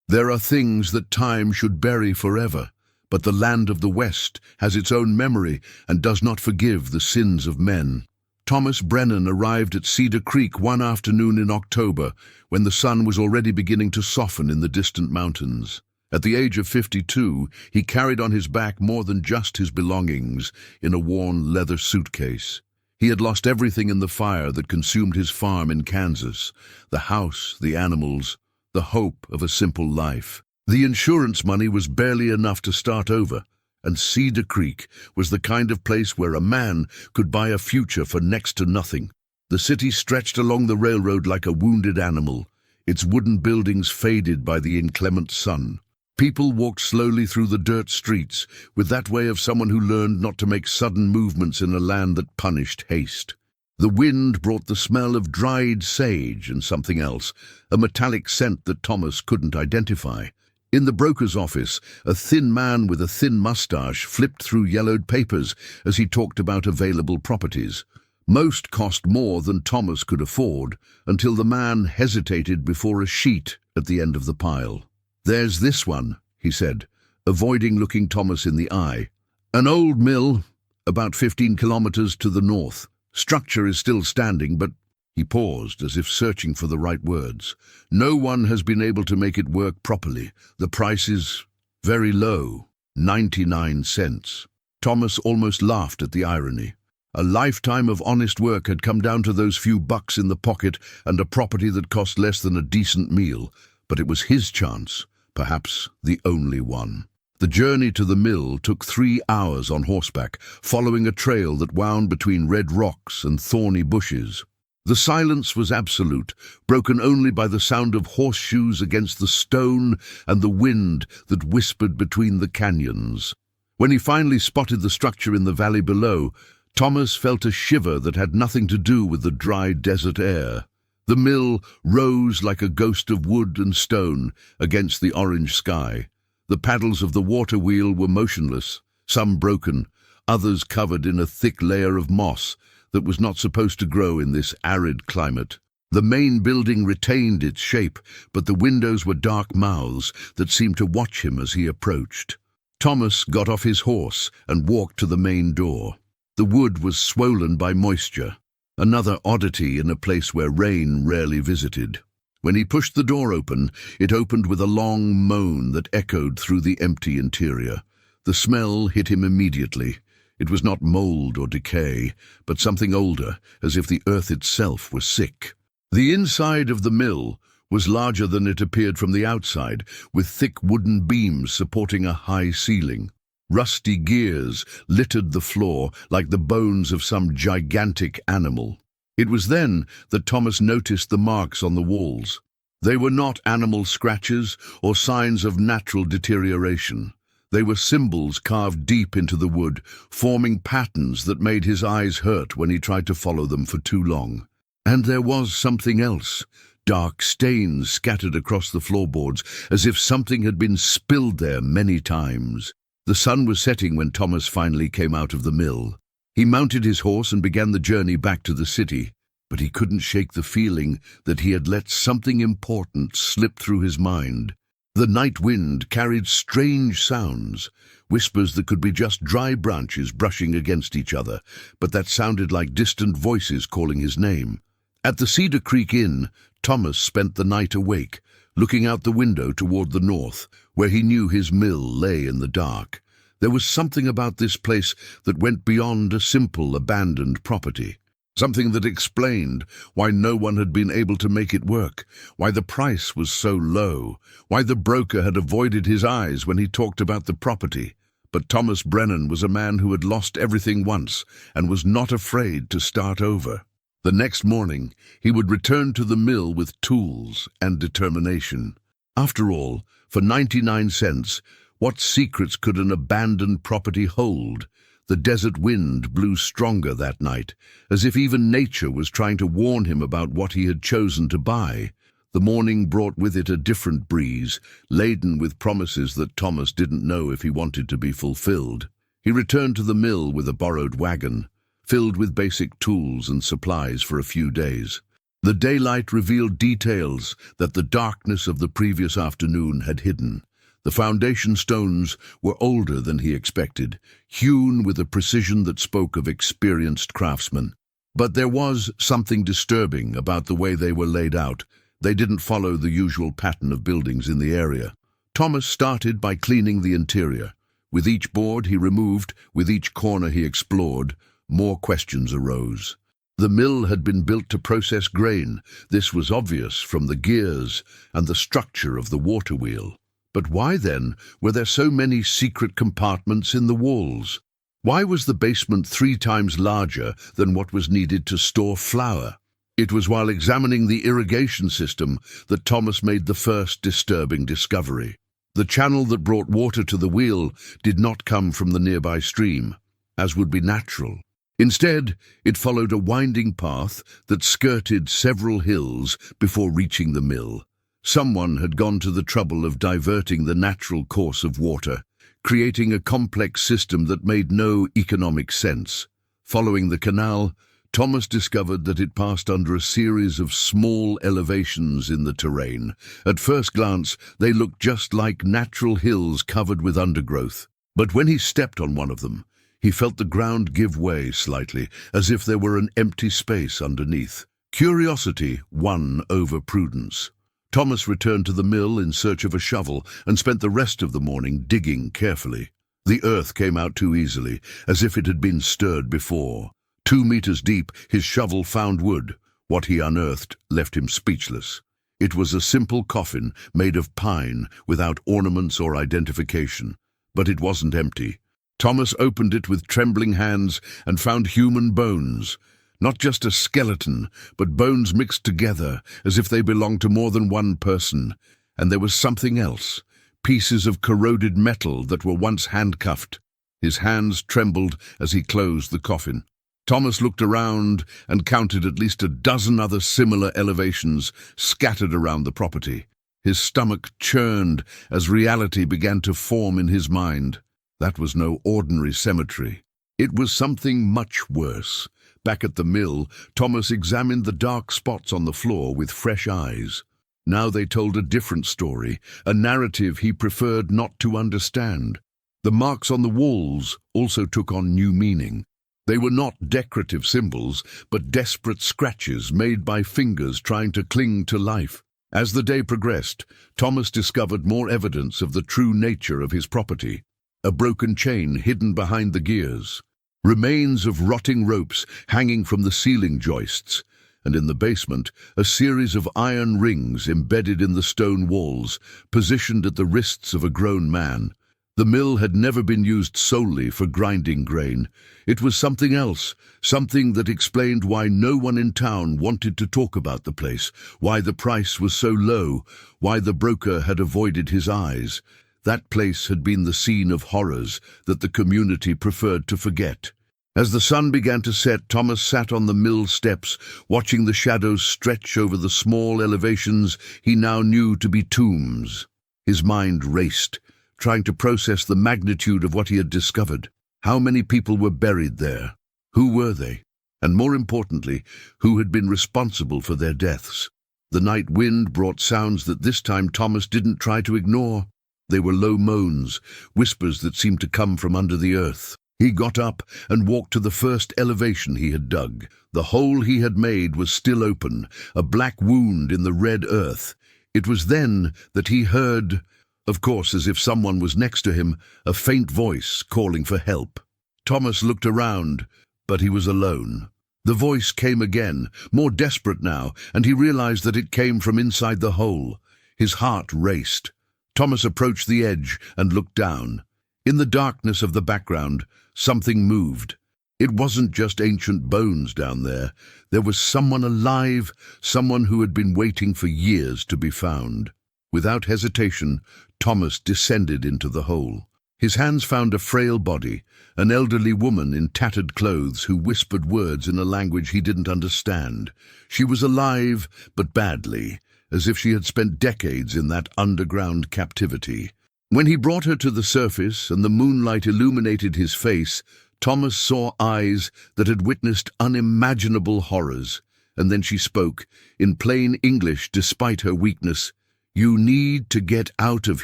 There are things that time should bury forever, but the land of the West has its own memory and does not forgive the sins of men. Thomas Brennan arrived at Cedar Creek one afternoon in October, when the sun was already beginning to soften in the distant mountains. At the age of 52, he carried on his back more than just his belongings in a worn leather suitcase. He had lost everything in the fire that consumed his farm in Kansas: the house, the animals, the hope of a simple life. The insurance money was barely enough to start over, and Cedar Creek was the kind of place where a man could buy a future for next to nothing. The city stretched along the railroad like a wounded animal, its wooden buildings faded by the inclement sun. People walked slowly through the dirt streets, with that way of someone who learned not to make sudden movements in a land that punished haste. The wind brought the smell of dried sage and something else, a metallic scent that Thomas couldn't identify. In the broker's office, a thin man with a thin mustache flipped through yellowed papers as he talked about available properties. Most cost more than Thomas could afford, until the man hesitated before a sheet at the end of the pile. "There's this one," he said, avoiding looking Thomas in the eye. "An old mill, about 15 kilometers to the north. Structure is still standing, but—" He paused, as if searching for the right words. "No one has been able to make it work properly. The price is very low, 99 cents. Thomas almost laughed at the irony. A lifetime of honest work had come down to those few bucks in the pocket and a property that cost less than a decent meal, but it was his chance, perhaps the only one. The journey to the mill took 3 hours on horseback, following a trail that wound between red rocks and thorny bushes. The silence was absolute, broken only by the sound of horseshoes against the stone and the wind that whispered between the canyons. When he finally spotted the structure in the valley below, Thomas felt a shiver that had nothing to do with the dry desert air. The mill rose like a ghost of wood and stone against the orange sky. The paddles of the water wheel were motionless, some broken, others covered in a thick layer of moss that was not supposed to grow in this arid climate. The main building retained its shape, but the windows were dark mouths that seemed to watch him as he approached. Thomas got off his horse and walked to the main door. The wood was swollen by moisture, another oddity in a place where rain rarely visited. When he pushed the door open, it opened with a long moan that echoed through the empty interior. The smell hit him immediately. It was not mold or decay, but something older, as if the earth itself were sick. The inside of the mill was larger than it appeared from the outside, with thick wooden beams supporting a high ceiling. Rusty gears littered the floor like the bones of some gigantic animal. It was then that Thomas noticed the marks on the walls. They were not animal scratches or signs of natural deterioration. They were symbols carved deep into the wood, forming patterns that made his eyes hurt when he tried to follow them for too long. And there was something else. Dark stains scattered across the floorboards, as if something had been spilled there many times. The sun was setting when Thomas finally came out of the mill. He mounted his horse and began the journey back to the city, but he couldn't shake the feeling that he had let something important slip through his mind. The night wind carried strange sounds, whispers that could be just dry branches brushing against each other, but that sounded like distant voices calling his name. At the Cedar Creek Inn, Thomas spent the night awake, looking out the window toward the north, where he knew his mill lay in the dark. There was something about this place that went beyond a simple abandoned property. Something that explained why no one had been able to make it work, why the price was so low, why the broker had avoided his eyes when he talked about the property. But Thomas Brennan was a man who had lost everything once and was not afraid to start over. The next morning, he would return to the mill with tools and determination. After all, for 99 cents, what secrets could an abandoned property hold? The desert wind blew stronger that night, as if even nature was trying to warn him about what he had chosen to buy. The morning brought with it a different breeze, laden with promises that Thomas didn't know if he wanted to be fulfilled. He returned to the mill with a borrowed wagon, filled with basic tools and supplies for a few days. The daylight revealed details that the darkness of the previous afternoon had hidden. The foundation stones were older than he expected, hewn with a precision that spoke of experienced craftsmen. But there was something disturbing about the way they were laid out. They didn't follow the usual pattern of buildings in the area. Thomas started by cleaning the interior. With each board he removed, with each corner he explored, more questions arose. The mill had been built to process grain. This was obvious from the gears and the structure of the water wheel. But why, then, were there so many secret compartments in the walls? Why was the basement 3 times larger than what was needed to store flour? It was while examining the irrigation system that Thomas made the first disturbing discovery. The channel that brought water to the wheel did not come from the nearby stream, as would be natural. Instead, it followed a winding path that skirted several hills before reaching the mill. Someone had gone to the trouble of diverting the natural course of water, creating a complex system that made no economic sense. Following the canal, Thomas discovered that it passed under a series of small elevations in the terrain. At first glance, they looked just like natural hills covered with undergrowth. But when he stepped on one of them, he felt the ground give way slightly, as if there were an empty space underneath. Curiosity won over prudence. Thomas returned to the mill in search of a shovel and spent the rest of the morning digging carefully. The earth came out too easily, as if it had been stirred before. 2 meters deep, his shovel found wood. What he unearthed left him speechless. It was a simple coffin made of pine without ornaments or identification. But it wasn't empty. Thomas opened it with trembling hands and found human bones. Not just a skeleton, but bones mixed together as if they belonged to more than one person. And there was something else, pieces of corroded metal that were once handcuffed. His hands trembled as he closed the coffin. Thomas looked around and counted at least a dozen other similar elevations scattered around the property. His stomach churned as reality began to form in his mind. That was no ordinary cemetery. It was something much worse. Back at the mill, Thomas examined the dark spots on the floor with fresh eyes. Now they told a different story, a narrative he preferred not to understand. The marks on the walls also took on new meaning. They were not decorative symbols, but desperate scratches made by fingers trying to cling to life. As the day progressed, Thomas discovered more evidence of the true nature of his property. A broken chain hidden behind the gears, remains of rotting ropes hanging from the ceiling joists, and in the basement, a series of iron rings embedded in the stone walls, positioned at the wrists of a grown man. The mill had never been used solely for grinding grain. It was something else, something that explained why no one in town wanted to talk about the place, why the price was so low, why the broker had avoided his eyes. That place had been the scene of horrors that the community preferred to forget. As the sun began to set, Thomas sat on the mill steps, watching the shadows stretch over the small elevations he now knew to be tombs. His mind raced, trying to process the magnitude of what he had discovered. How many people were buried there? Who were they? And more importantly, who had been responsible for their deaths? The night wind brought sounds that this time Thomas didn't try to ignore. They were low moans, whispers that seemed to come from under the earth. He got up and walked to the first elevation he had dug. The hole he had made was still open, a black wound in the red earth. It was then that he heard, of course as if someone was next to him, a faint voice calling for help. Thomas looked around, but he was alone. The voice came again, more desperate now, and he realized that it came from inside the hole. His heart raced. Thomas approached the edge and looked down. In the darkness of the background, something moved. It wasn't just ancient bones down there. There was someone alive, someone who had been waiting for years to be found. Without hesitation, Thomas descended into the hole. His hands found a frail body, an elderly woman in tattered clothes who whispered words in a language he didn't understand. She was alive, but badly, as if she had spent decades in that underground captivity. When he brought her to the surface and the moonlight illuminated his face, Thomas saw eyes that had witnessed unimaginable horrors, and then she spoke, in plain English despite her weakness. "You need to get out of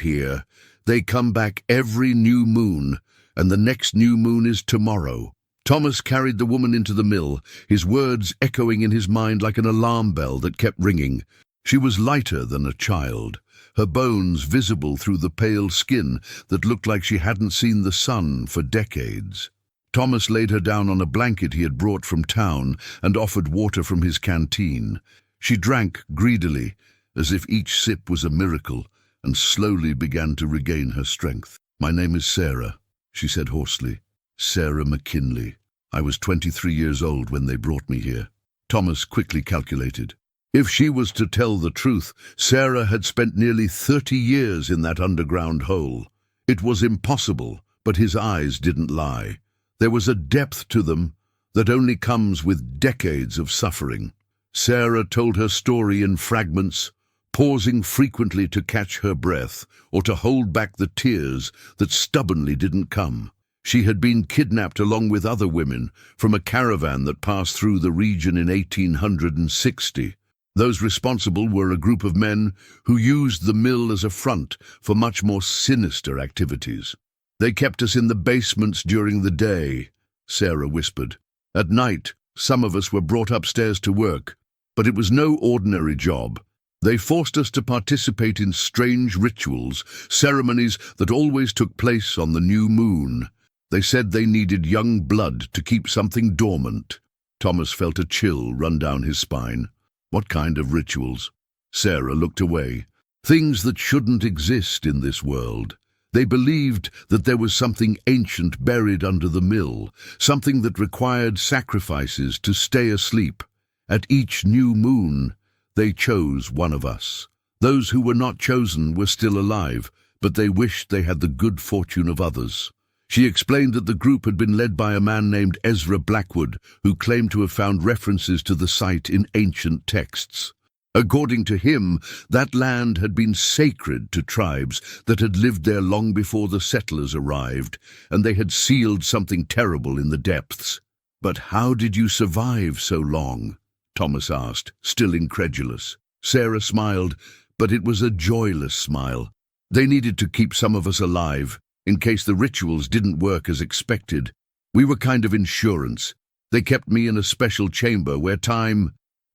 here. They come back every new moon, and the next new moon is tomorrow." Thomas carried the woman into the mill, his words echoing in his mind like an alarm bell that kept ringing. She was lighter than a child, her bones visible through the pale skin that looked like she hadn't seen the sun for decades. Thomas laid her down on a blanket he had brought from town and offered water from his canteen. She drank greedily, as if each sip was a miracle, and slowly began to regain her strength. "My name is Sarah," she said hoarsely. "Sarah McKinley. I was 23 years old when they brought me here." Thomas quickly calculated. If she was to tell the truth, Sarah had spent nearly 30 years in that underground hole. It was impossible, but his eyes didn't lie. There was a depth to them that only comes with decades of suffering. Sarah told her story in fragments, pausing frequently to catch her breath or to hold back the tears that stubbornly didn't come. She had been kidnapped along with other women from a caravan that passed through the region in 1860. Those responsible were a group of men who used the mill as a front for much more sinister activities. "They kept us in the basements during the day," Sarah whispered. "At night, some of us were brought upstairs to work, but it was no ordinary job. They forced us to participate in strange rituals, ceremonies that always took place on the new moon. They said they needed young blood to keep something dormant." Thomas felt a chill run down his spine. What kind of rituals? Sarah looked away. Things that shouldn't exist in this world. They believed that there was something ancient buried under the mill, something that required sacrifices to stay asleep. At each new moon, they chose one of us. Those who were not chosen were still alive, but they wished they had the good fortune of others. She explained that the group had been led by a man named Ezra Blackwood, who claimed to have found references to the site in ancient texts. According to him, that land had been sacred to tribes that had lived there long before the settlers arrived, and they had sealed something terrible in the depths. "But how did you survive so long?" Thomas asked, still incredulous. Sarah smiled, but it was a joyless smile. "They needed to keep some of us alive, in case the rituals didn't work as expected. We were kind of insurance. They kept me in a special chamber where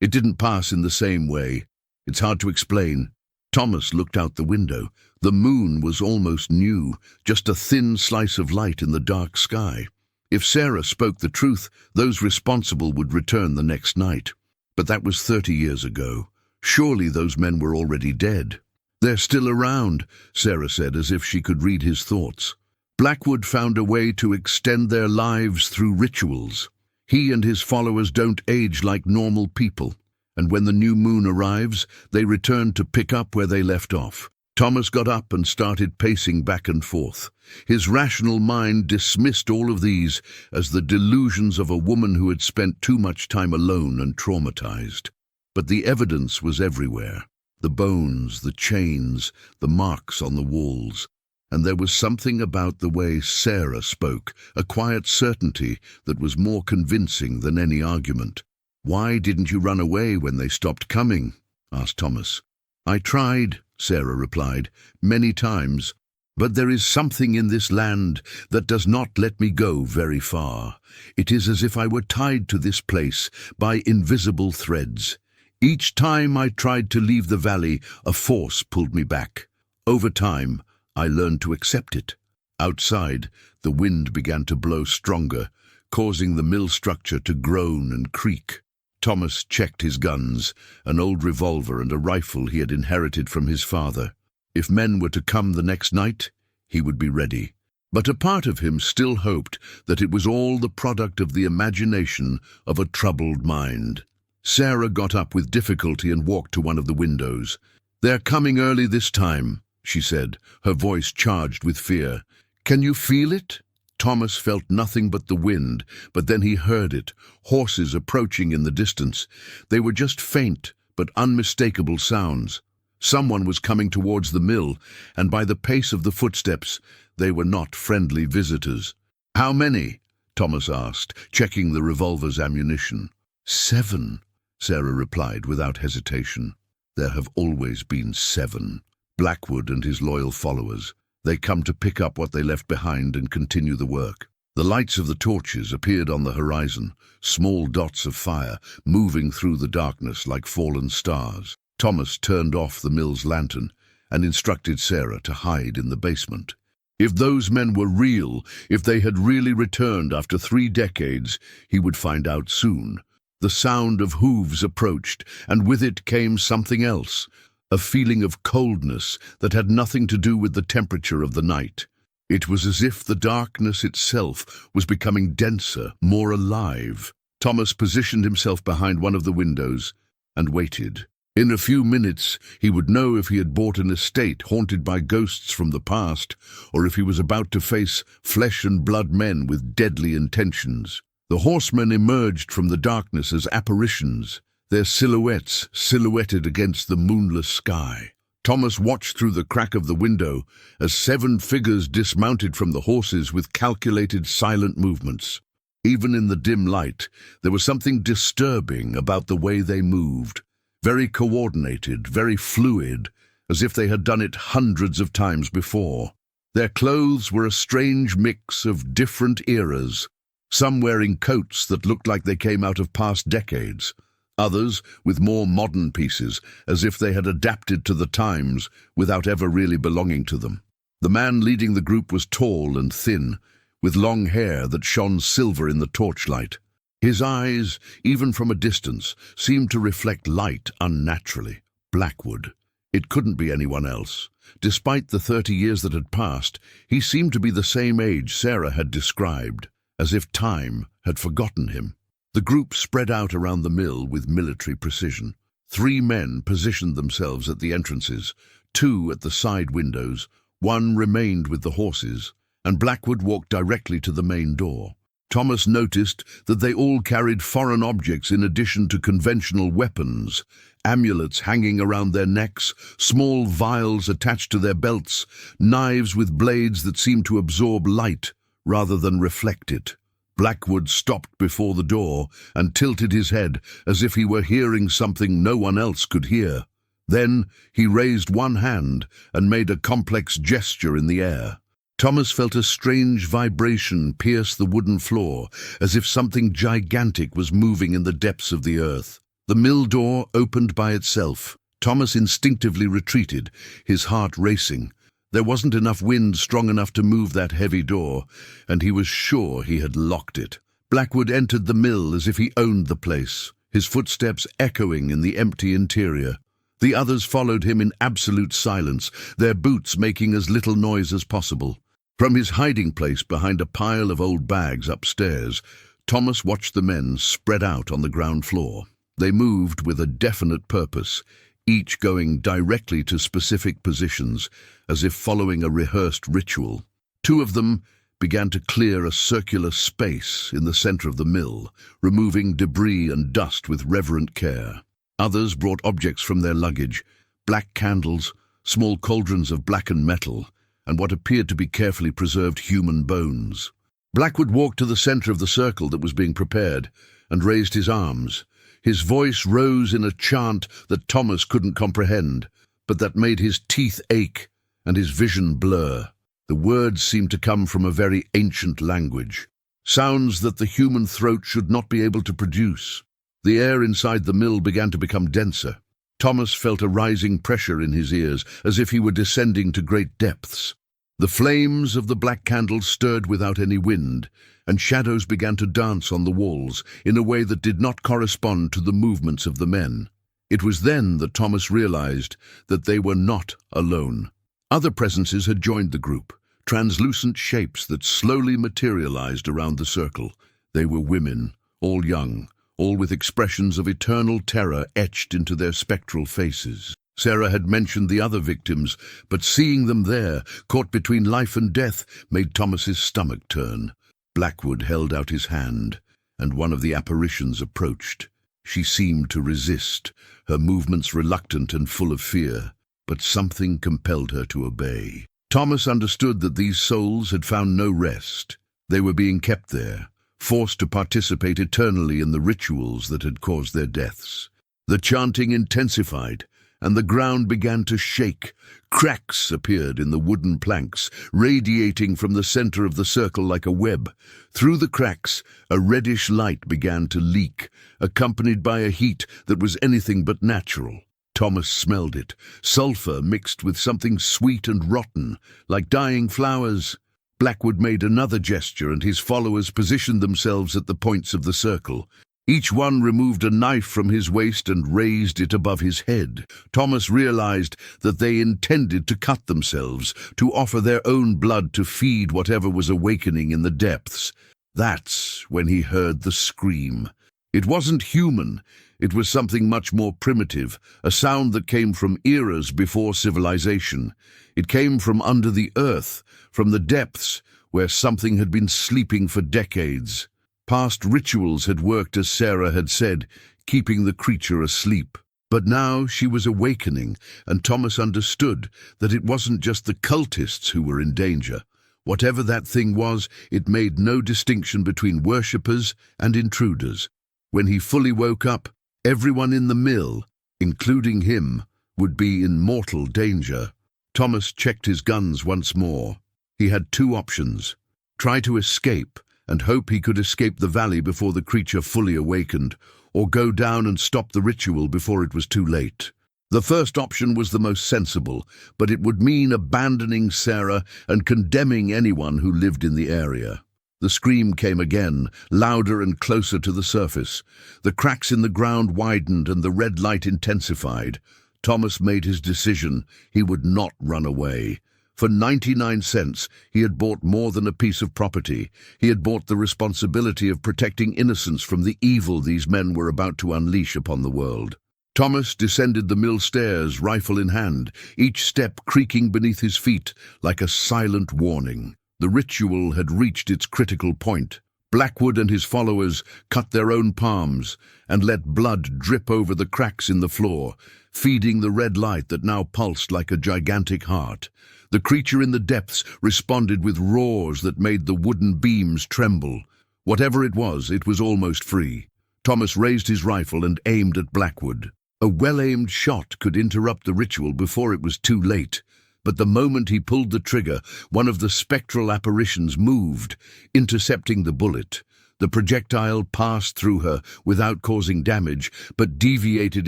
it didn't pass in the same way. It's hard to explain." Thomas looked out the window. The moon was almost new, just a thin slice of light in the dark sky. If Sarah spoke the truth, those responsible would return the next night. But that was 30 years ago. Surely those men were already dead. "They're still around," Sarah said, as if she could read his thoughts. "Blackwood found a way to extend their lives through rituals. He and his followers don't age like normal people, and when the new moon arrives, they return to pick up where they left off." Thomas got up and started pacing back and forth. His rational mind dismissed all of these as the delusions of a woman who had spent too much time alone and traumatized. But the evidence was everywhere. The bones, the chains, the marks on the walls. And there was something about the way Sarah spoke, a quiet certainty that was more convincing than any argument. "Why didn't you run away when they stopped coming?" asked Thomas. "I tried," Sarah replied, "many times. But there is something in this land that does not let me go very far. It is as if I were tied to this place by invisible threads. Each time I tried to leave the valley, a force pulled me back. Over time, I learned to accept it." Outside, the wind began to blow stronger, causing the mill structure to groan and creak. Thomas checked his guns, an old revolver and a rifle he had inherited from his father. If men were to come the next night, he would be ready. But a part of him still hoped that it was all the product of the imagination of a troubled mind. Sarah got up with difficulty and walked to one of the windows. "They're coming early this time," she said, her voice charged with fear. "Can you feel it?" Thomas felt nothing but the wind, but then he heard it, horses approaching in the distance. They were just faint but unmistakable sounds. Someone was coming towards the mill, and by the pace of the footsteps, they were not friendly visitors. "How many?" Thomas asked, checking the revolver's ammunition. "7. Sarah replied without hesitation. "There have always been 7. Blackwood and his loyal followers. They come to pick up what they left behind and continue the work." The lights of the torches appeared on the horizon, small dots of fire moving through the darkness like fallen stars. Thomas turned off the mill's lantern and instructed Sarah to hide in the basement. If those men were real, if they had really returned after 3 decades, he would find out soon. The sound of hooves approached, and with it came something else, a feeling of coldness that had nothing to do with the temperature of the night. It was as if the darkness itself was becoming denser, more alive. Thomas positioned himself behind one of the windows and waited. In a few minutes, he would know if he had bought an estate haunted by ghosts from the past, or if he was about to face flesh and blood men with deadly intentions. The horsemen emerged from the darkness as apparitions, their silhouettes silhouetted against the moonless sky. Thomas watched through the crack of the window as 7 figures dismounted from the horses with calculated, silent movements. Even in the dim light, there was something disturbing about the way they moved. Very coordinated, very fluid, as if they had done it hundreds of times before. Their clothes were a strange mix of different eras, some wearing coats that looked like they came out of past decades, others with more modern pieces, as if they had adapted to the times without ever really belonging to them. The man leading the group was tall and thin, with long hair that shone silver in the torchlight. His eyes, even from a distance, seemed to reflect light unnaturally. Blackwood. It couldn't be anyone else. Despite the 30 years that had passed, he seemed to be the same age Sarah had described, as if time had forgotten him. The group spread out around the mill with military precision. 3 men positioned themselves at the entrances, 2 at the side windows, 1 remained with the horses, and Blackwood walked directly to the main door. Thomas noticed that they all carried foreign objects in addition to conventional weapons, amulets hanging around their necks, small vials attached to their belts, knives with blades that seemed to absorb light rather than reflect it. Blackwood stopped before the door and tilted his head as if he were hearing something no one else could hear. Then he raised one hand and made a complex gesture in the air. Thomas felt a strange vibration pierce the wooden floor, as if something gigantic was moving in the depths of the earth. The mill door opened by itself. Thomas instinctively retreated, his heart racing. There wasn't enough wind strong enough to move that heavy door, and he was sure he had locked it. Blackwood entered the mill as if he owned the place, his footsteps echoing in the empty interior. The others followed him in absolute silence, their boots making as little noise as possible. From his hiding place behind a pile of old bags upstairs, Thomas watched the men spread out on the ground floor. They moved with a definite purpose, each going directly to specific positions, as if following a rehearsed ritual. 2 of them began to clear a circular space in the center of the mill, removing debris and dust with reverent care. Others brought objects from their luggage, black candles, small cauldrons of blackened metal, and what appeared to be carefully preserved human bones. Blackwood walked to the center of the circle that was being prepared and raised his arms. His voice rose in a chant that Thomas couldn't comprehend, but that made his teeth ache and his vision blur. The words seemed to come from a very ancient language, sounds that the human throat should not be able to produce. The air inside the mill began to become denser. Thomas felt a rising pressure in his ears, as if he were descending to great depths. The flames of the black candles stirred without any wind, and shadows began to dance on the walls in a way that did not correspond to the movements of the men. It was then that Thomas realized that they were not alone. Other presences had joined the group, translucent shapes that slowly materialized around the circle. They were women, all young, all with expressions of eternal terror etched into their spectral faces. Sarah had mentioned the other victims, but seeing them there, caught between life and death, made Thomas's stomach turn. Blackwood held out his hand, and one of the apparitions approached. She seemed to resist, her movements reluctant and full of fear, but something compelled her to obey. Thomas understood that these souls had found no rest. They were being kept there, forced to participate eternally in the rituals that had caused their deaths. The chanting intensified, and the ground began to shake. Cracks appeared in the wooden planks, radiating from the center of the circle like a web. Through the cracks, a reddish light began to leak, accompanied by a heat that was anything but natural. Thomas smelled it, sulfur mixed with something sweet and rotten, like dying flowers. Blackwood made another gesture, and his followers positioned themselves at the points of the circle. Each one removed a knife from his waist and raised it above his head. Thomas realized that they intended to cut themselves, to offer their own blood to feed whatever was awakening in the depths. That's when he heard the scream. It wasn't human. It was something much more primitive, a sound that came from eras before civilization. It came from under the earth, from the depths, where something had been sleeping for decades. Past rituals had worked as Sarah had said, keeping the creature asleep. But now she was awakening, and Thomas understood that it wasn't just the cultists who were in danger. Whatever that thing was, it made no distinction between worshippers and intruders. When he fully woke up, everyone in the mill, including him, would be in mortal danger. Thomas checked his guns once more. He had two options: try to escape and hope he could escape the valley before the creature fully awakened, or go down and stop the ritual before it was too late. The first option was the most sensible, but it would mean abandoning Sarah and condemning anyone who lived in the area. The scream came again, louder and closer to the surface. The cracks in the ground widened and the red light intensified. Thomas made his decision. He would not run away. For 99 cents, he had bought more than a piece of property. He had bought the responsibility of protecting innocence from the evil these men were about to unleash upon the world. Thomas descended the mill stairs, rifle in hand, each step creaking beneath his feet like a silent warning. The ritual had reached its critical point. Blackwood and his followers cut their own palms and let blood drip over the cracks in the floor, feeding the red light that now pulsed like a gigantic heart. The creature in the depths responded with roars that made the wooden beams tremble. Whatever it was almost free. Thomas raised his rifle and aimed at Blackwood. A well-aimed shot could interrupt the ritual before it was too late. But the moment he pulled the trigger, one of the spectral apparitions moved, intercepting the bullet. The projectile passed through her without causing damage, but deviated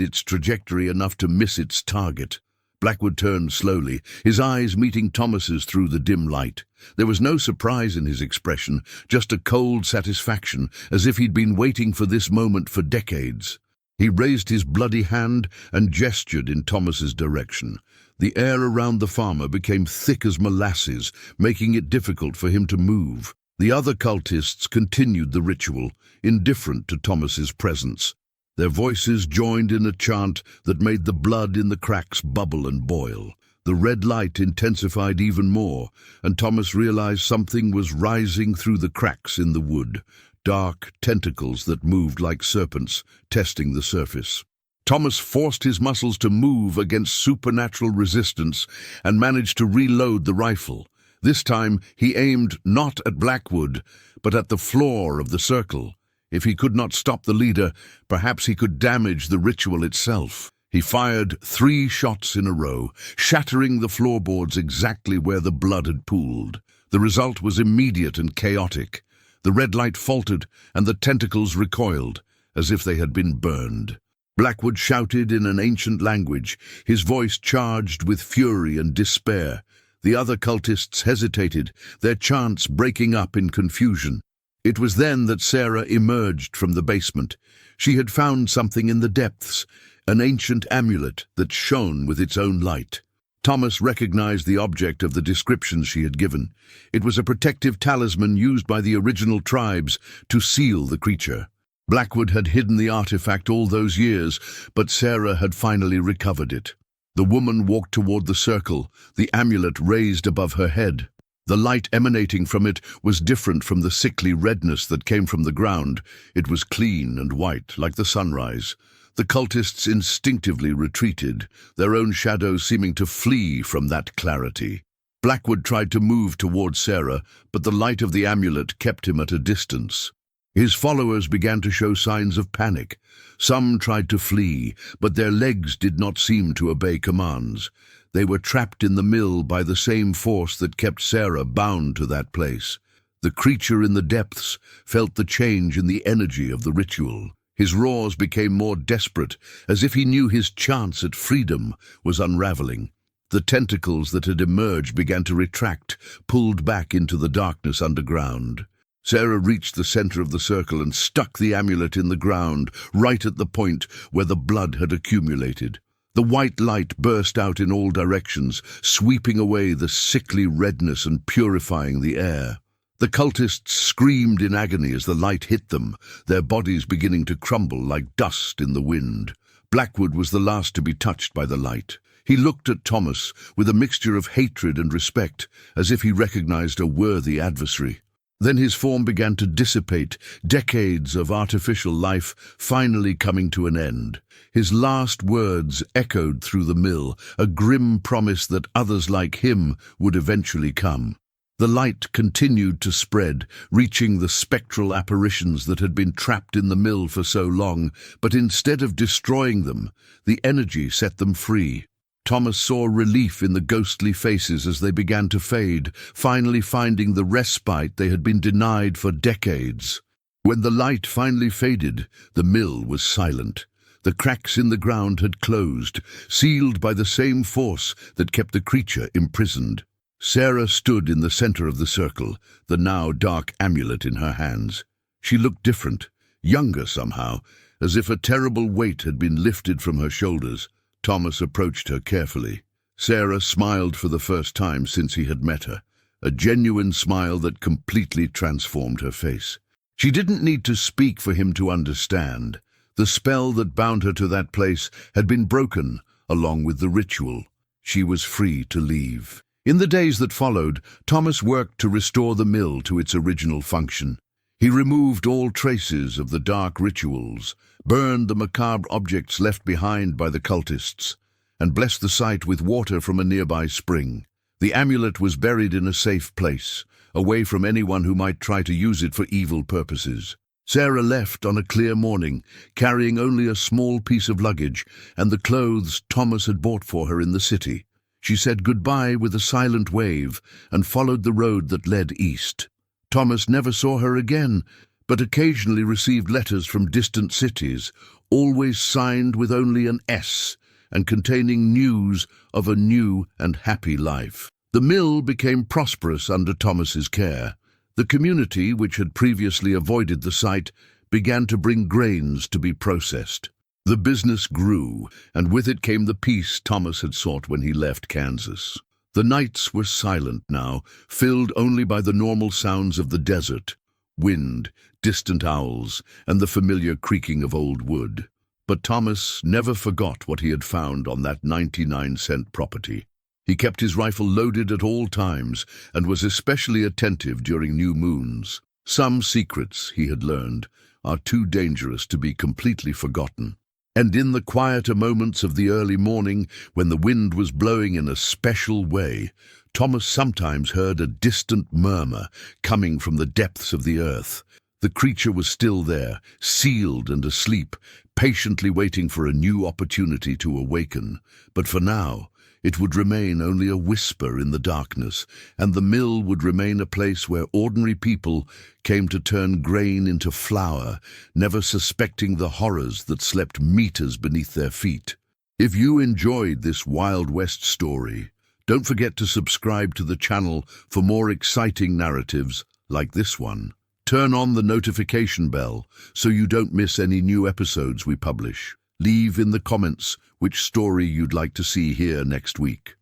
its trajectory enough to miss its target. Blackwood turned slowly, his eyes meeting Thomas's through the dim light. There was no surprise in his expression, just a cold satisfaction, as if he'd been waiting for this moment for decades. He raised his bloody hand and gestured in Thomas's direction. The air around the farmer became thick as molasses, making it difficult for him to move. The other cultists continued the ritual, indifferent to Thomas's presence. Their voices joined in a chant that made the blood in the cracks bubble and boil. The red light intensified even more, and Thomas realized something was rising through the cracks in the wood, dark tentacles that moved like serpents, testing the surface. Thomas forced his muscles to move against supernatural resistance and managed to reload the rifle. This time he aimed not at Blackwood, but at the floor of the circle. If he could not stop the leader, perhaps he could damage the ritual itself. He fired 3 shots in a row, shattering the floorboards exactly where the blood had pooled. The result was immediate and chaotic. The red light faltered, and the tentacles recoiled, as if they had been burned. Blackwood shouted in an ancient language, his voice charged with fury and despair. The other cultists hesitated, their chants breaking up in confusion. It was then that Sarah emerged from the basement. She had found something in the depths, an ancient amulet that shone with its own light. Thomas recognized the object of the descriptions she had given. It was a protective talisman used by the original tribes to seal the creature. Blackwood had hidden the artifact all those years, but Sarah had finally recovered it. The woman walked toward the circle, the amulet raised above her head. The light emanating from it was different from the sickly redness that came from the ground. It was clean and white, like the sunrise. The cultists instinctively retreated, their own shadows seeming to flee from that clarity. Blackwood tried to move toward Sarah, but the light of the amulet kept him at a distance. His followers began to show signs of panic. Some tried to flee, but their legs did not seem to obey commands. They were trapped in the mill by the same force that kept Sarah bound to that place. The creature in the depths felt the change in the energy of the ritual. His roars became more desperate, as if he knew his chance at freedom was unraveling. The tentacles that had emerged began to retract, pulled back into the darkness underground. Sarah reached the center of the circle and stuck the amulet in the ground, right at the point where the blood had accumulated. The white light burst out in all directions, sweeping away the sickly redness and purifying the air. The cultists screamed in agony as the light hit them, their bodies beginning to crumble like dust in the wind. Blackwood was the last to be touched by the light. He looked at Thomas with a mixture of hatred and respect, as if he recognized a worthy adversary. Then his form began to dissipate, decades of artificial life finally coming to an end. His last words echoed through the mill, a grim promise that others like him would eventually come. The light continued to spread, reaching the spectral apparitions that had been trapped in the mill for so long, but instead of destroying them, the energy set them free. Thomas saw relief in the ghostly faces as they began to fade, finally finding the respite they had been denied for decades. When the light finally faded, the mill was silent. The cracks in the ground had closed, sealed by the same force that kept the creature imprisoned. Sarah stood in the center of the circle, the now dark amulet in her hands. She looked different, younger somehow, as if a terrible weight had been lifted from her shoulders. Thomas approached her carefully. Sarah smiled for the first time since he had met her, a genuine smile that completely transformed her face. She didn't need to speak for him to understand. The spell that bound her to that place had been broken, along with the ritual. She was free to leave. In the days that followed, Thomas worked to restore the mill to its original function. He removed all traces of the dark rituals, burned the macabre objects left behind by the cultists, and blessed the site with water from a nearby spring. The amulet was buried in a safe place, away from anyone who might try to use it for evil purposes. Sarah left on a clear morning, carrying only a small piece of luggage and the clothes Thomas had bought for her in the city. She said goodbye with a silent wave and followed the road that led east. Thomas never saw her again, but occasionally received letters from distant cities, always signed with only an S and containing news of a new and happy life. The mill became prosperous under Thomas's care. The community, which had previously avoided the site, began to bring grains to be processed. The business grew, and with it came the peace Thomas had sought when he left Kansas. The nights were silent now, filled only by the normal sounds of the desert, wind, distant owls, and the familiar creaking of old wood. But Thomas never forgot what he had found on that 99-cent property. He kept his rifle loaded at all times and was especially attentive during new moons. Some secrets, he had learned, are too dangerous to be completely forgotten. And in the quieter moments of the early morning, when the wind was blowing in a special way, Thomas sometimes heard a distant murmur coming from the depths of the earth. The creature was still there, sealed and asleep, patiently waiting for a new opportunity to awaken. But for now, it would remain only a whisper in the darkness, and the mill would remain a place where ordinary people came to turn grain into flour, never suspecting the horrors that slept meters beneath their feet. If you enjoyed this Wild West story, don't forget to subscribe to the channel for more exciting narratives like this one. Turn on the notification bell so you don't miss any new episodes we publish. Leave in the comments which story you'd like to see here next week.